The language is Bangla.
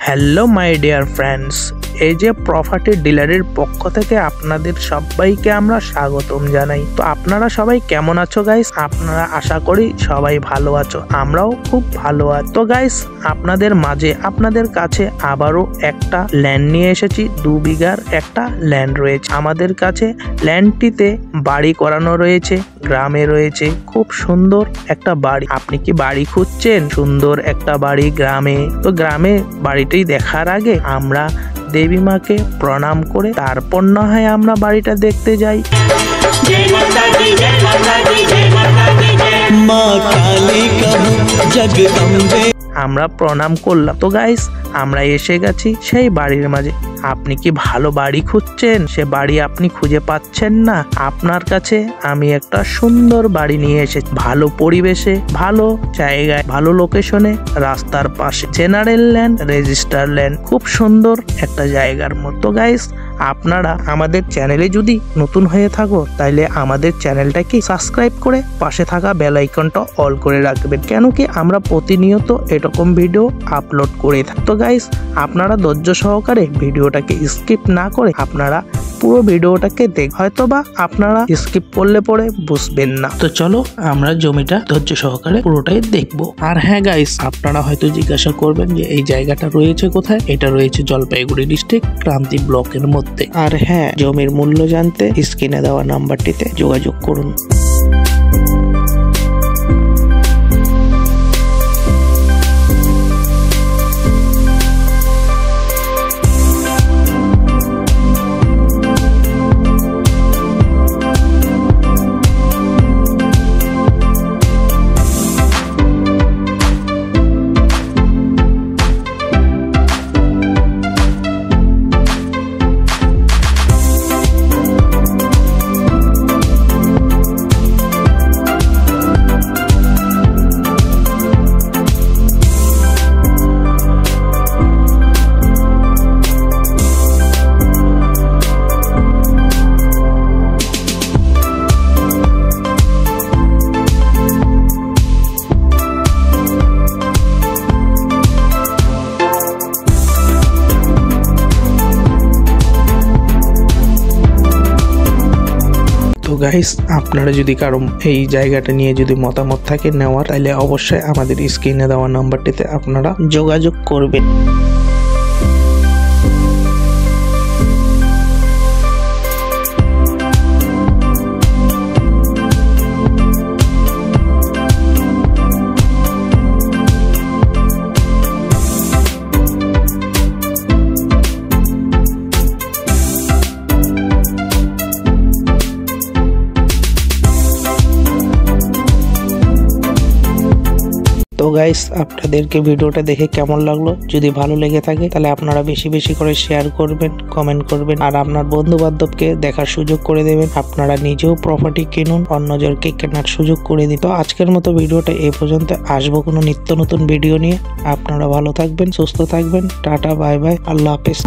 হ্যালো মাই ডিয়ার ফ্রেন্ডস, এই যে প্রপার্টি ডিলারের পক্ষ থেকে আপনাদের সবাইকে আমরা স্বাগতম জানাই। তো আপনারা সবাই কেমন আছো গাইস? আপনারা আশা করি সবাই ভালো আছো, আমরাও খুব ভালো আছি। তো গাইস, আপনাদের মাঝে আপনাদের কাছে আবারও একটা ল্যান্ড নিয়ে এসেছি। 2 বিঘার একটা ল্যান্ড রয়েছে আমাদের কাছে। ল্যান্ডটিতে বাড়ি করানো রয়েছে, গ্রামে রয়েছে খুব সুন্দর একটা বাড়ি। আপনি কি বাড়ি খুঁজছেন? সুন্দর একটা বাড়ি গ্রামে। তো গ্রামে বাড়িটাই দেখার আগে আমরা দেবী মাকে প্রণাম করে তারপর না হয় আমরা বাড়িটা দেখতে যাই। আমরা প্রণাম করলাম। তো গাইস, আমরা এসে গেছি সেই বাড়ির মাঝে। আপনি কি ভালো বাড়ি খুঁজছেন? সে বাড়ি আপনি খুঁজে পাচ্ছেন না? আপনার কাছে আমি একটা সুন্দর বাড়ি নিয়ে এসেছি, ভালো পরিবেশে, ভালো জায়গায়, ভালো লোকেশনে, রাস্তার পাশে, জেনারেল ল্যান্ড, রেজিস্টার ল্যান্ড, খুব সুন্দর একটা জায়গার মতো। গাইস, আপনারা আমাদের চ্যানেলে যদি নতুন হয়ে থাকো তাহলে আমাদের চ্যানেলটাকে সাবস্ক্রাইব করে পাশে থাকা বেল আইকনটা অল করে রাখবেন, কেন কি আমরা প্রতিনিয়ত এরকম ভিডিও আপলোড করে থাকি। তো গাইস, আপনারা ধৈর্য সহকারে ভিডিওটাকে স্কিপ না করে আপনারা পুরো ভিডিওটাকে দেখ, হয়তো বা আপনারা স্কিপ করলে পরে বুঝবেন না। তো চলো আমরা জমিটা ধৈর্য সহকারে পুরোটাই দেখবো। আর হ্যাঁ গাইস, আপনারা হয়তো জিজ্ঞাসা করবেন যে এই জায়গাটা রয়েছে কোথায়। এটা রয়েছে জলপাইগুড়ি ডিস্ট্রিক্ট, ক্রান্তি ব্লকের মধ্যে। আর হ্যাঁ, জমির মূল্য জানতে স্ক্রিনে দেওয়া নাম্বারটিতে যোগাযোগ করুন। তো গাইস, আপনারা যদি কারো এই জায়গাটা নিয়ে যদি মতামত থাকে নেওয়ার, তাহলে অবশ্যই আমাদের স্ক্রিনে দেওয়া নাম্বারটিতে আপনারা যোগাযোগ করবেন। তো গাইস, আপনাদেরকে ভিডিওটা দেখে কেমন লাগলো? যদি ভালো লেগে থাকে তাহলে আপনারা বেশি বেশি করে শেয়ার করবেন, কমেন্ট করবেন, আর আপনার বন্ধু বান্ধবকে দেখার সুযোগ করে দেবেন। আপনারা নিজেও প্রপার্টি কিনুন, অন্যজনকে কেনার সুযোগ করে দিন। তো আজকের মতো ভিডিওটা এই পর্যন্ত। আসবো কোনো নিত্য নতুন ভিডিও নিয়ে। আপনারা ভালো থাকবেন, সুস্থ থাকবেন। টাটা, বাই বাই, আল্লাহ হাফেজ।